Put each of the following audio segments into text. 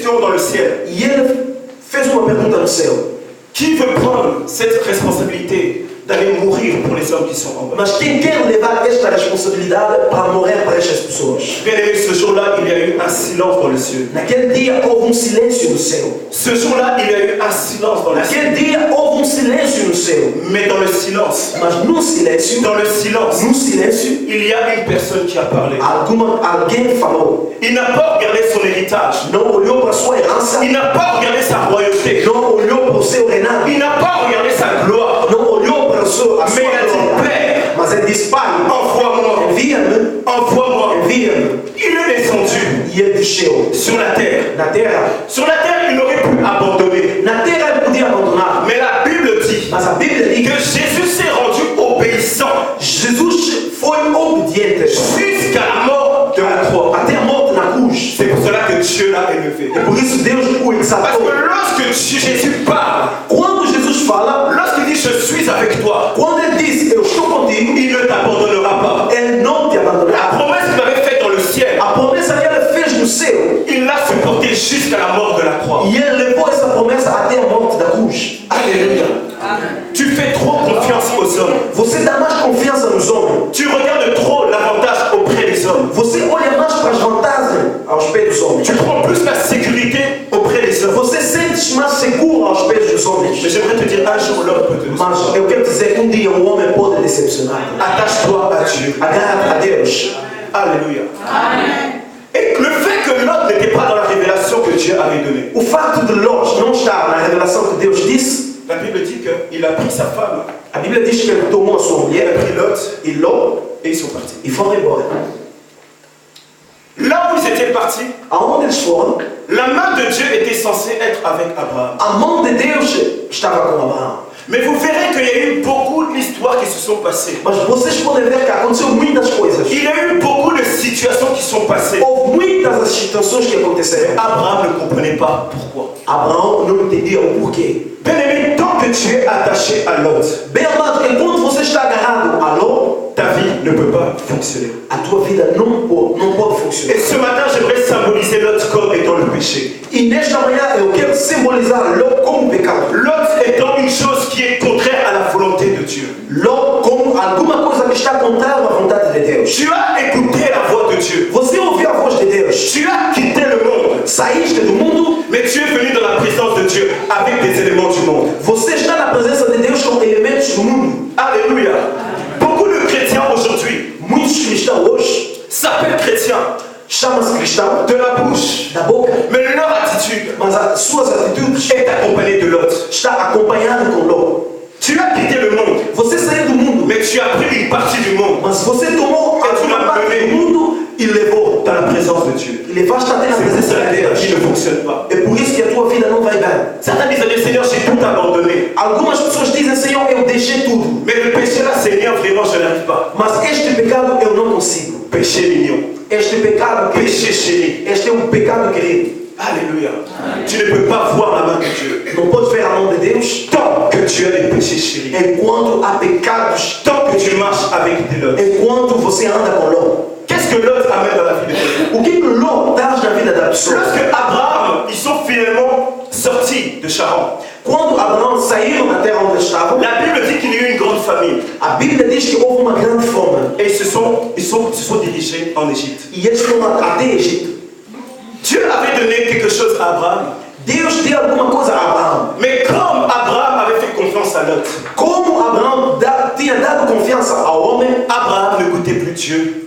question dans le ciel. E ele fez uma pergunta no céu. Qui veut prendre cette responsabilité d'aller mourir pour les hommes qui sont en bas? Mas quem quer levar esta responsabilidade para morrer para estas pessoas? Bien aimé, ce jour-là, il y a eu un silence dans le ciel. Naquele dia houve silêncio no céu. Ce jour-là, il y a eu un silence dans le ciel. Naquele dia houve silêncio no céu. Mais dans le silence, Mas no silêncio, il y a une personne qui a parlé. alguém falou. Il n'a pas regardé son héritage. Não olhou para sua herança. Il n'a pas regardé sa royauté. Não olhou para o seu reinado. Il n'a pas regardé sa gloire. Não olhou para a sua Mais il a dit, glória. Père, Mas ele disse, Pai, envoie-moi. envia-me, Envoie-moi. envia-me. Il est descendu E ele desceu. sur la terre. Na terra, Sur la terre, il aurait pu abandonner. na terra ele podia abandonar. Mais la Bible dit Mas a Bíblia diz que Jésus s'est rendu obéissant Jesus foi obediente jusqu'à la mort de la croix. até a morte na cruz. C'est pour cela que Dieu l'a élevé. É por isso Deus o Parce exaltou. que lorsque Jésus parle, Quando Jesus fala, lorsqu'il dit je suis avec toi, quando ele diz eu estou contigo, il ne t'abandonnera pas. ele não te La abandonará. promesse qu'il avait faite dans le ciel, A promessa que ele fez no céu, il l'a supportée jusqu'à la mort de la croix. e ele levou essa promessa até a morte da cruz. Alléluia. Tu fais trop confiance aux hommes. Você dá mais confiança nos homens. Tu regardes trop l'avantage auprès des hommes. Você olha mais para as vantagens aos pés dos homens. Tu prends plus la sécurité auprès des hommes. Você sente mais seguro aos pés dos homens. Mais j'aimerais te dire, un jour l'homme peut te Mas eu quero dizer que dia homem pode decepcionar. Attache-toi à Dieu. Agarra a Deus. Alléluia. Et le fait que Lot n'était pas dans la révélation que Dieu avait donnée. O fato de Lot não estar na revelação que Deus disse, La Bible dit qu'il a pris sa femme, a Bíblia diz que ele tomou a sua il mulher a pris Lot e Lot et ils sont partis. e foram embora. Là où ils étaient partis, Aonde eles foram, la main de Dieu était censée être avec Abraham. a mão de Deus estava com Abraão. Mais vous verrez qu'il y a eu beaucoup d'histoires qui se sont passées. Mas vocês podem ver que aconteceu muitas coisas. Il y a eu beaucoup de situations qui sont passées. Houve muitas as situações que aconteceram. Abraham ne comprenait pas pourquoi. Abraão não entendia o porquê. Bien aimé, tant que tu es attaché à Lot, Bem amado, enquanto você está agarrado a Lot, ta vie ne peut pas fonctionner. a tua vida não pode funcionar. Et ce matin, j'aimerais symboliser Lot comme étant le péché. E nesta manhã eu quero simbolizar Lot como pecado. Lot étant une chose qui est contraire à la volonté de Dieu. Lot como alguma coisa que está contrária à vontade de Deus. Tu as écouté la voix de Dieu. Você ouviu a voz de Deus. Tu as quitté le monde. Saíste do mundo. Mais tu es venu dans la présence de Dieu avec des éléments du monde. Você está na presença de Deus com elementos do mundo. Alléluia. Beaucoup de chrétiens aujourd'hui Muitos cristãos hoje s'appellent chrétiens chamam-se cristãos de la bouche. da boca, Mais leur attitude mas as suas atitudes est accompagnée de Lot. está acompanhada com Lot. Tu as quitté le monde, Você saiu do mundo, mais tu as pris une partie du monde mas você tomou a sua parte do mundo e levou. dans la présence de Dieu. E levaste até na C'est pour presença cela de que ta vie Deus. ne fonctionne pas. É por isso que a tua vida não vai bem. Certains disent, Seigneur, j'ai tout abandonné. Algumas pessoas dizem, Senhor, eu deixei tudo. Mais le péché là, Seigneur, vraiment, je n'arrive pas. Mas este pecado eu não consigo. Péché mignon. Este pecado, Péché chéri. este é um pecado querido. Alléluia. Tu ne peux pas voir la main de Dieu. Não podes ver a mão de Deus Tant que tu as des péchés chéris. enquanto há pecados, Tant que tu marches avec des Lot. enquanto você anda com Lot. Qu'est-ce que Lot amène dans la vie de Dieu? O que Lot traz na vida da pessoa? Lorsque Abraham, ils sont finalement sortis de Charan. Quando Abraão saiu da terra onde estavam, La Bible dit qu'il y a eu une grande famine. a Bíblia diz que houve uma grande fome. Et ils se sont dirigés en Égypte. E eles foram até Egito. Dieu avait donné quelque chose à Abraham. Deus deu alguma coisa a Abraão. Mais comme Abraham avait fait confiance à Lot, Como Abraão tinha dado confiança ao homem, Abraham ne goûtait plus Dieu.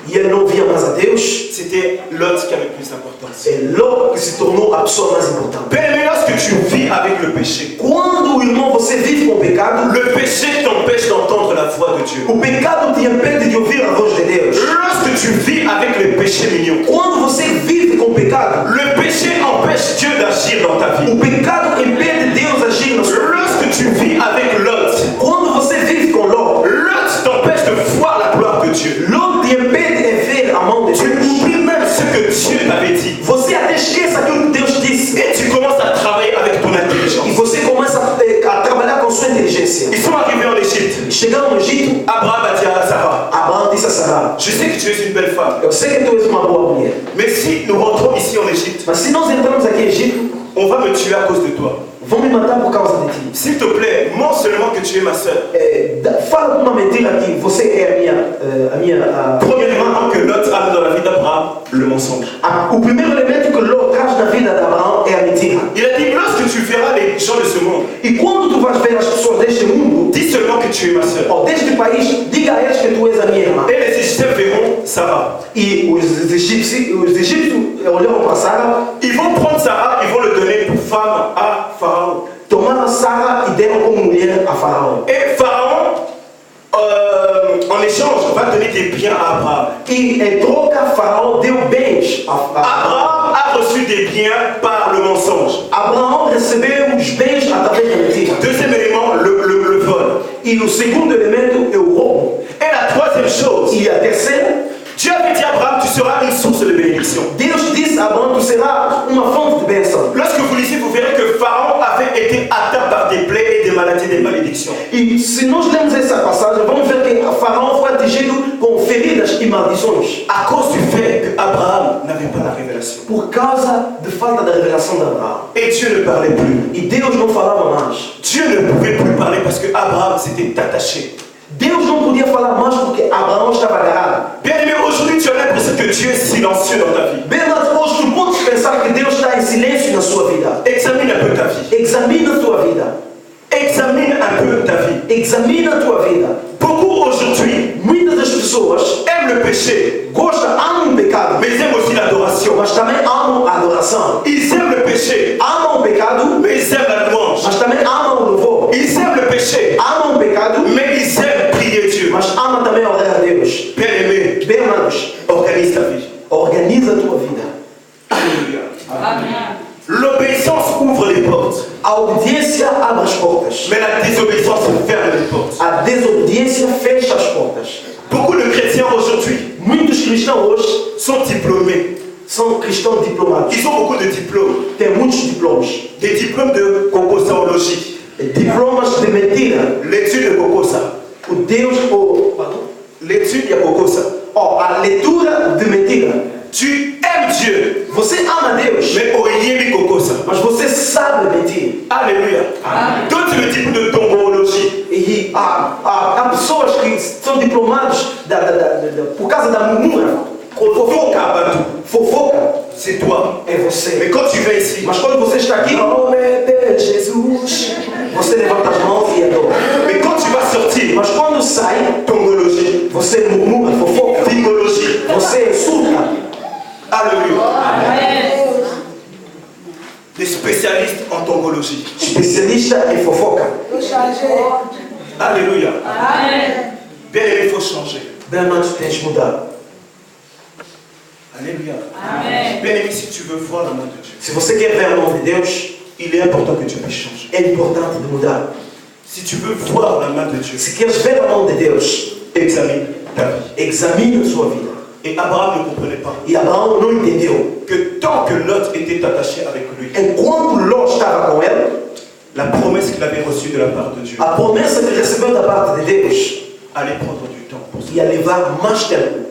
e ele não via mais a Deus, C'était Lot qui avait plus d'importance. é Lot que se tornou a pessoa mais importante. Mais lorsque tu vis avec le péché, Quando, irmão, você vive com o pecado, le péché t'empêche d'entendre la voix de Dieu. o pecado te impede de ouvir a voz de Deus. Lorsque tu vis avec le péché mignon, Quando você vive com o pecado, le péché empêche Dieu d'agir dans ta vie. o pecado impede Deus agir na sua vida. Lorsque tu vis avec Lot, Quando você vive com Lot, Lot t'empêche de voir la gloire de Dieu. Lot te impede de ver a mão de Tu Deus. oublies même ce que Dieu t'avait dit. Você até esquece aquilo que Deus disse. Et tu commences à travailler avec ton E intelligence. você começa a trabalhar com sua inteligência. Ils sont arrivés en Égypte. Chegando no Egito, Abraham a dit à Sarah, Abraão disse a Sarah: casar. Je sais que tu es une belle femme. Eu sei que tu és uma boa mulher. Mais si nous rentrons ici en Égypte, Mas se nós entramos aqui em Egito, on va me tuer à cause de toi. vão me matar por causa de ti. S'il te plaît, mens seulement que tu es ma sœur. Fala uma mentira aqui. Você é a minha Premièrement, que Lot a dans la vie d'Abraham le mensonge. o primeiro elemento que Ló traz na vida de Abraão é a mentira. Il a dit, lorsque tu verras les gens de ce monde, E quando tu vais ver as pessoas deste mundo, dis seulement que tu es ma sœur. ou deste país, diga a eles que tu és a minha irmã. Et les Égyptiens verront Sarah. E os egípcios olharam para Sara, Ils vont prendre Sarah, ils vont le donner pour femme à Pharaon. tomaram Sara e deram como mulher a Faraó. Et Pharaon, en échange, va donner des biens à Abraham. E em troca, Faraó deu bens a Abraham a reçu des biens par le mensonge. Abraão recebeu os bens através da mentira. Deuxième élément, le vol. E o segundo elemento é o roubo. Et la troisième chose, E a terceira, Dieu avait dit à Abraham, tu seras une source de bénédiction. Deus disse a Abraão, tu serás uma fonte de bênção. Lorsque vous lisez, vous verrez que Pharaon avait été atteint par des plaies et des maladies, des malédictions. E se nós lemos essa passagem, vamos ver que Faraó foi atingido com feridas e maldições. À cause du fait que Abraham n'avait pas la révélation. Por causa de falta da revelação de Abraão. Et Dieu ne parlait plus. E Deus não falava mais. Dieu ne pouvait plus parler parce que Abraham s'était attaché. Deus não podia falar mais porque Abraão estava agarrado. Bien-aimé, aujourd'hui tu as l'impression que Dieu est silencieux dans ta vie. Bernardo, hoje tu podes pensar que Deus está em silêncio na sua vida. Examine un peu ta vie. Examina a tua vida. Examine un peu ta vie. Examina a tua vida. Beaucoup aujourd'hui Muitas das pessoas aiment le péché, amam o pecado, mais ils aiment aussi l'adoration. mas também amam a adoração. Ils aiment le péché, Amam o pecado, mais ils aiment la louange. mas também amam o louvor. Ils aiment le péché, Amam o pecado, mais ils aiment prier Dieu. mas amam também orar a Deus. Bien-aimé, Bernardos, organise ta vie. organiza a tua vida. Alléluia. L'obéissance ouvre les portes, A obediência abre as portas. mais la désobéissance ferme les portes. A desobediência fecha as portas. Beaucoup de chrétiens aujourd'hui Muitos cristãos hoje sont diplômés. são cristãos diplomados. Ils ont beaucoup de diplômes. Têm muitos diplomas. Des diplômes de cocosaologie. Diplomas de mentira. L'étude de Cocosa. O Deus, L'étude de Cocosa. a leitura de mentira. Tu aimes Dieu, Você ama Deus, mais oyez Cocosa. mas você sabe mentir. Alléluia. Toi, tu es le type de tombologie. E há pessoas que são diplomados por causa da murmura. Fofoca. C'est toi. É você. Mais quand tu viens ici, Mas quando você está aqui, Jesus, você levanta as mãos e adora. mais quand tu vas sortir, Mas quando sai, tombologie, você murmura, fofoca. figologie. Você insulta. Alléluia. Des spécialistes en tombologie. Especialista em fofoca. Alléluia. Bien aimé, il faut changer. Bernardo, tens de mudar. Alléluia. Bien aimé, si tu veux voir la main de Dieu, Se você quer ver a mão de Deus, il est important que tu puisses changer. é importante de mudar. Si tu veux voir la main de Dieu, Se queres ver a mão de Deus, examine ta vie. examine a sua vida. Et Abraham ne comprenait pas E Abraão não entendeu. que tant que Lot était attaché avec lui, Enquanto Ló estava com ele, la promesse qu'il avait reçue de la part de Dieu a promessa que recebeu da parte de Deus allait prendre du temps pour se ia levar mais tempo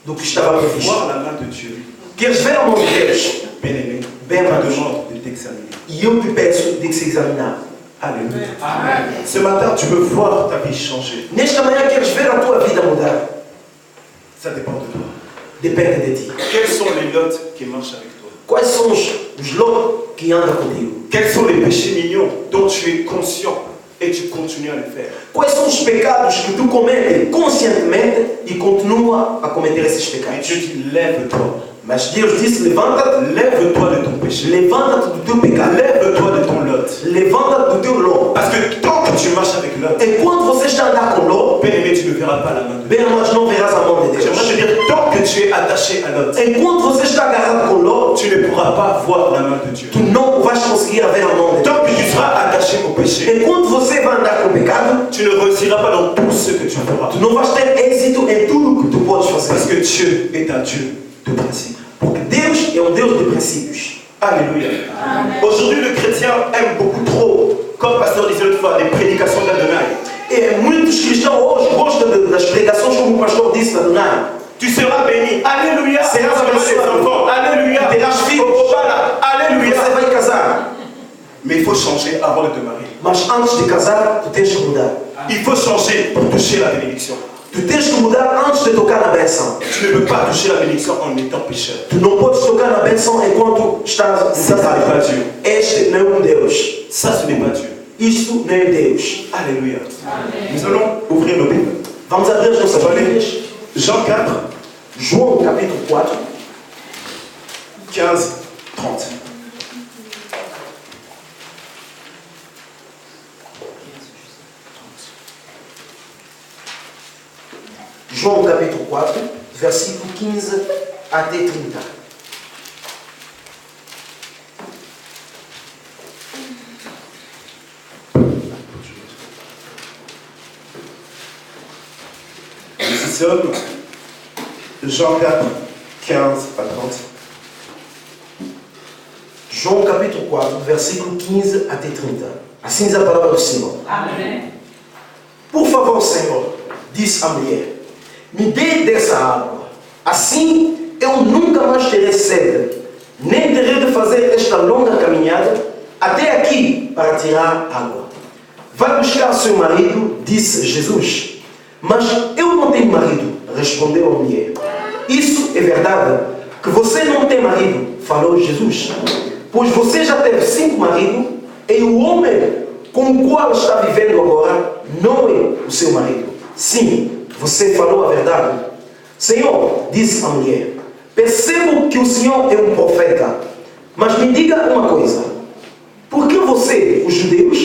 do que estava previsto. voir la main de Dieu. Queres ver a mão de Deus? Bien aimé, Bien, je Marc. te demande de t'examiner. E eu te peço de se examinar. Alléluia. Ce matin, tu veux voir ta vie changer. Nesta manhã queres ver a tua vida mudar? Ça dépend de toi. Depende de ti. Quels sont les lots qui marchent avec toi? Quais são os Ló que andam contigo? Quels sont les péchés mignons dont tu es conscient et tu continues à les faire? Quais são os pecados que tu cometes conscientemente e continua a cometer esses Et pecados? Dieu dit, lève-toi. Mas Deus disse, levanta-te, Lève-toi de ton péché. levanta-te do teu pecado, Lève-toi de ton lot. levanta-te do teu Ló. Parce que tant que tu marches avec Lot, Enquanto você está a andar com Ló, bien aimé, tu ne verras pas la main de Dieu. bem, mas não verás a mão de Deus. J'aimerais te dire, tant que tu es attaché à Lot, Enquanto você está agarrado com Ló, tu ne pourras pas voir la main de Dieu. tu não vais conseguir ver a mão de Deus. Tant que tu seras attaché au péché, Enquanto você vai andar com o pecado, tu ne réussiras pas dans tout ce que tu feras. tu não vais ter êxito em tudo que tu podes Parce fazer. que Dieu est un Dieu de principe. Porque Deus é um Deus de princípios. Alléluia. Aujourd'hui, le chrétien aime beaucoup trop, comme pasteur disait l'autre fois, les prédications d'Adonai. E muitos cristãos hoje gostam das pregações, como o pastor disse da Adonai. Tu seras béni. Alléluia. Serás Tu auras des abençoado. enfants. Alléluia. Terás filhos. Alléluia. Você vai casar. Mais il faut changer avant de te marier. Mas antes de casar, tu tens que mudar. Il faut changer pour toucher la bénédiction. Tu tens que mudar antes de tocar na bênção. Tu ne peux pas toucher la bénédiction en étant pécheur. Tu não podes tocar na bênção enquanto estás Ça, ce n'est pas Dieu. Este não é Deus. Ça, ce n'est pas Dieu. Isto não é Deus. Alléluia. Nous allons ouvrir nos Bibles. Vamos abrir as nossas Bíblias. Jean 4, João capítulo 4, 15, 30. João capítulo 4, versículo 15 até 30. Nous y sommes. Jean 4, 15 à 30. João capítulo 4, versículo 15 até 30. Assim diz a palavra do Senhor. Amém. Por favor, Senhor, disse a mulher, me dê dessa água. Assim eu nunca mais terei sede, nem terei de fazer esta longa caminhada até aqui para tirar água. Vai buscar seu marido, disse Jesus. Mas eu não tenho marido, respondeu a mulher. Isso é verdade, que você não tem marido, falou Jesus. Pois você já teve 5 maridos e o homem com o qual está vivendo agora não é o seu marido. Sim, você falou a verdade. Senhor, disse a mulher, percebo que o Senhor é um profeta, mas me diga uma coisa. Por que você, os judeus,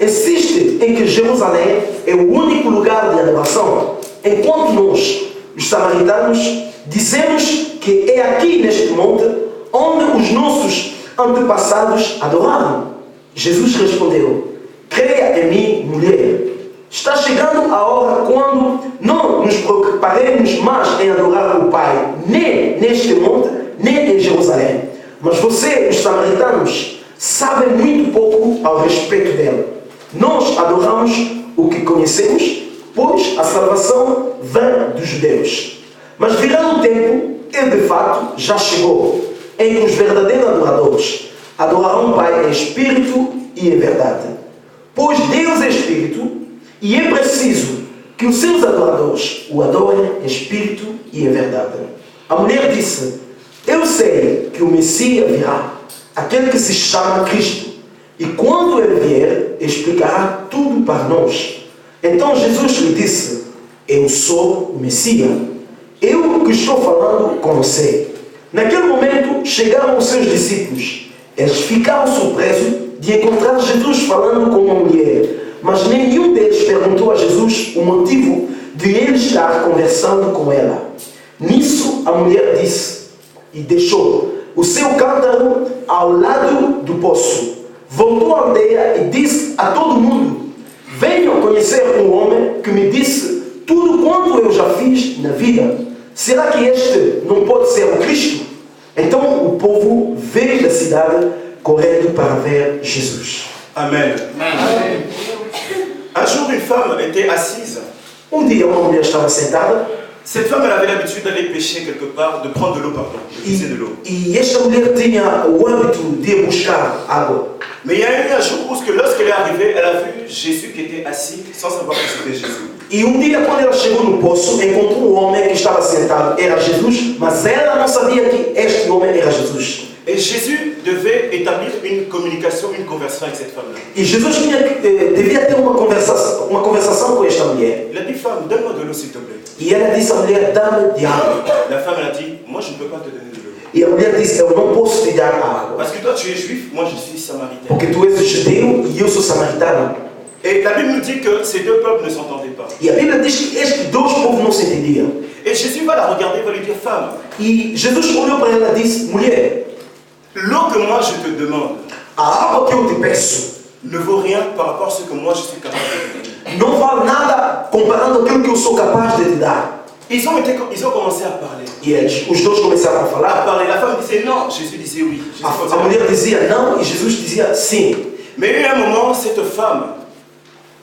insiste em que Jerusalém é o único lugar de adoração, enquanto nós, os samaritanos, dizemos que é aqui neste monte onde os nossos antepassados adoraram? Jesus respondeu, creia em mim, mulher. Está chegando a hora quando não nos preocuparemos mais em adorar o Pai, nem neste monte, nem em Jerusalém. Mas você, os samaritanos, sabem muito pouco ao respeito dela. Nós adoramos o que conhecemos, pois a salvação vem dos judeus. Mas virá um tempo, e de fato já chegou, em que os verdadeiros adoradores adorarão o Pai em espírito e em verdade. Pois Deus é espírito, e é preciso que os seus adoradores o adorem em espírito e em verdade. A mulher disse, eu sei que o Messias virá, aquele que se chama Cristo, e quando ele vier, explicará tudo para nós. Então Jesus lhe disse, eu sou o Messias, eu que estou falando com você. Naquele momento chegaram os seus discípulos. Eles ficaram surpresos de encontrar Jesus falando com uma mulher, mas nenhum deles perguntou a Jesus o motivo de ele estar conversando com ela. Nisso a mulher disse, e deixou o seu cântaro ao lado do poço. Voltou à aldeia e disse a todo mundo, venham conhecer um homem que me disse tudo quanto eu já fiz na vida. Será que este não pode ser o Cristo? Então o povo veio da cidade correndo para ver Jesus. Amen. Amém. Un jour, une femme était assise. Um dia uma mulher estava sentada Cette femme, elle avait l'habitude d'aller pêcher quelque part, de prendre de l'eau, pardon, de puiser de l'eau. e esta mulher tinha o hábito de ir buscar água. Mais il y a eu un jour où, lorsqu'elle est arrivée, elle a vu Jésus qui était assis sans savoir que c'était Jésus. E um dia, quando ela chegou no poço, encontrou um homem que estava sentado. Era Jesus, mas ela não sabia que este homem era Jesus. Et Jésus devait établir une communication, une conversation avec cette femme-là. E Jesus devia ter uma conversação com esta mulher. Il a dit, femme, donne-moi de l'eau s'il te plaît. E ela disse à mulher, dá-me de água. La femme, elle a dit, moi je ne peux pas te donner de l'eau. E a mulher disse, eu não posso te dar água. Parce que toi tu es juif, moi je suis samaritain. Porque tu és judeu e eu sou samaritano. Et la Bible nous dit que ces deux peuples ne s'entendaient pas. E a Bíblia diz que estes dois povos não se entendiam. Et Jésus va la regarder, va lui dire, femme, E Jesus olhou para ela e disse, mulher, l'eau que moi je te demande a água que eu te peço ne vaut rien par rapport à ce que moi je suis capable de donner. não vale nada comparando aquilo que eu sou capaz de te dar. Ils ont commencé à parler. E eles, os dois começaram a À falar. parler. La femme disait non, Jésus disait oui. Jésus faisait A oui. mulher dizia não e Jesus dizia sim. Mais il y a eu un moment, cette femme,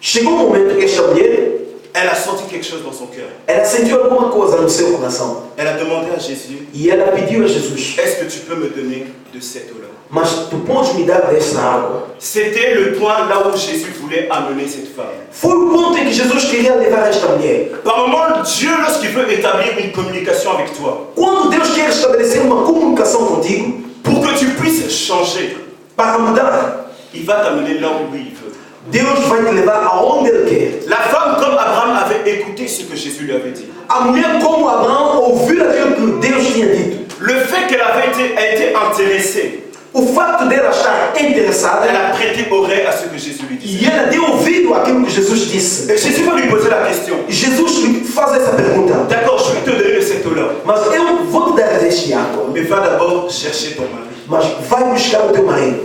Chegou um momento que esta mulher, Elle a senti quelque chose dans son cœur. ela sentiu alguma coisa no seu coração. Elle a demandé à Jésus, E ela pediu a Jesus: est-ce que tu peux me donner de cette eau-là? mas tu podes me dar desta água? C'était le point là où Jésus voulait amener cette femme. Foi o ponto em que Jesus queria levar esta mulher. Par moment, Dieu, lorsqu'il veut établir une communication avec toi, Quando Deus quer estabelecer uma comunicação contigo, pour que tu puisses changer, para mudar, il va t'amener là où lui il veut. Deus vai te levar aonde Ele quer. La femme, comme Abraham, avait écouté ce que Jésus lui avait dit. A mulher, como Abraão, ouviu aquilo que Deus tinha dito. Le fait qu'elle a été intéressée, O fato dela estar interessada, elle a prêté oreille à ce que Jésus lui disait. e ela deu ouvido àquilo que Jesus disse. Et Jésus va lui poser la question. E Jesus lhe faz essa pergunta: D'accord, je vais te donner de cette eau-là. mas eu vou te dar deste água, Mais va d'abord chercher ton mari. mas vai buscar o teu marido.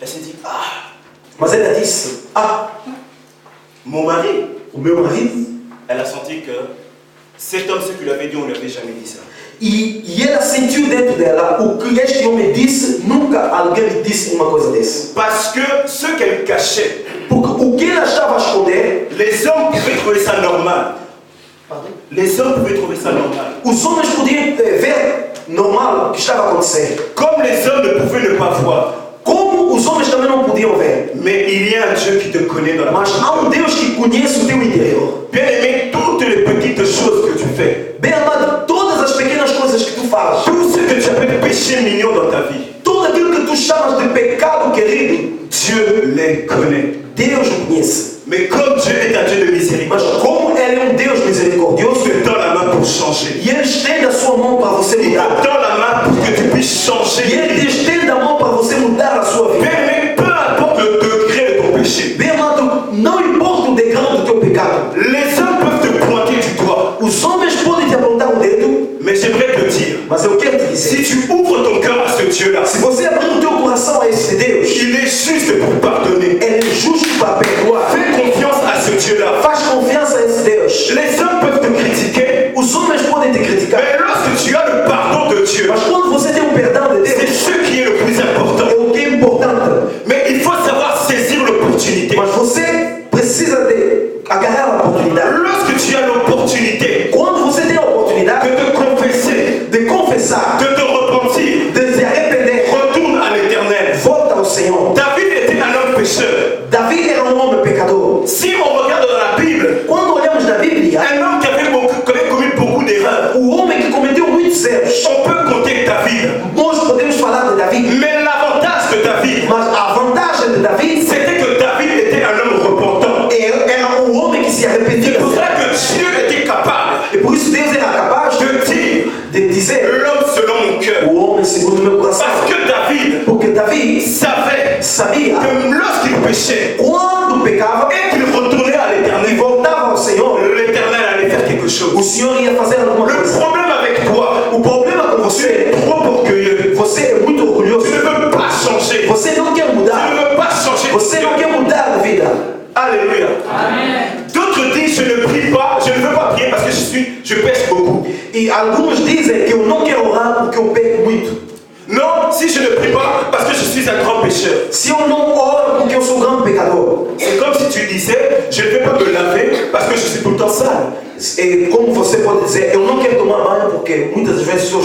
Elle s'est dit, ah, Mas ela disse: ah, mon mari. o meu marido. Elle a senti que cet homme, ce qu'il lui avait dit, on ne lui avait jamais dit ça. E ela sentiu dentro dela o que este homem disse. Nunca alguém lhe disse uma coisa dessa. Parce que ce qu'elle cachait, Porque o que ela estava a esconder, les hommes pouvaient trouver ça normal. Les hommes pouvaient trouver ça normal. os homens podiam ver normal o que estava acontecendo. Comme les hommes ne pouvaient ne pas voir. Como os homens também não podiam ver. Mais il y a un Dieu qui te connaît dans la Mas há um Deus que conhece o teu interior. Bien aimé, toutes les petites choses que tu fais, Bem amado, todas as pequenas coisas que tu fazes, tout ce que tu appelles péché mignon dans ta vie, tudo aquilo que tu chamas de pecado querido, Dieu les connaît. Deus o conhece. Mais comme Dieu est un Dieu de Mas miséricorde, como Ele é um Deus misericordioso, il te tend la main pour changer. e Ele estende a sua mão para você Il mudar, te tend la main pour que tu puisses e changer. Ele te estende a mão para você mudar a sua vida. Bien aimé, peu importe le degré de ton péché, Bem amado, não importa o degrau do teu pecado, les hommes peuvent te pointer du doigt. os homens podem te apontar o dedo, Mais j'aimerais te dire, mas eu quero te dizer: si tu ouvres ton cœur à ce Dieu-là, se você abrir o teu coração a esse Deus, il est juste pour pardonner. Ele é justo para perdoar. Fais confiance à ce Dieu-là. Faz confiança a esse Deus. Les hommes peuvent te critiquer, Os homens podem te criticar, mais lorsque tu as le pardon de Dieu, mas quando você tem o perdão de c'est Deus, ce qui est le plus important. é o que é importante. Mais il faut savoir saisir l'opportunité. Mas você precisa de agarrar a oportunidade. Lorsque tu as l'opportunité Quando você tem a oportunidade de te confesser, de confessar, de te repentir, de se arrepender, retourne à l'Éternel. volta ao Senhor. David était un homme pécheur. Davi era um homem pecador. Si on regarde dans la Bible, Quando olhamos na Bíblia, un homme qui avait commis beaucoup d'erreurs, o homem que cometeu muitos erros, on peut compter David. nós podemos falar de Davi, Mais l'avantage de David, mas a vantagem de Davi c'était que David était un homme repentant. era um homem que se arrependia. C'est pour ça que Dieu était capable E por isso Deus era capaz de dire de dizer: l'homme selon mon cœur. o homem segundo o meu coração. Parce que David Porque Davi savait sabia que lorsqu'il péchait quando pecava et qu'il retournait à e l'Éternel, voltava ao Senhor, l'Éternel allait faire quelque o chose. Senhor ia fazer alguma Le coisa. problème avec toi, O problema com tu você es trop orgueilleux. você é muito orgulhoso. Tu ne veux pas changer. Você não quer Tu mudar. ne veux pas changer. Você não quer mudar de vida. Alléluia. D'autres disent, je ne prie pas, je ne veux pas prier parce que je pêche beaucoup. E alguns dizem que eu não quero orar porque eu peco muito. Non, si je ne prie pas parce que je suis un grand pécheur. Se eu não oro porque eu sou um grande pecador. C'est comme si tu disais, je ne vais pas me laver parce que je suis tout le temps sale. E como você pode dizer, eu não quero tomar banho porque muitas vezes eu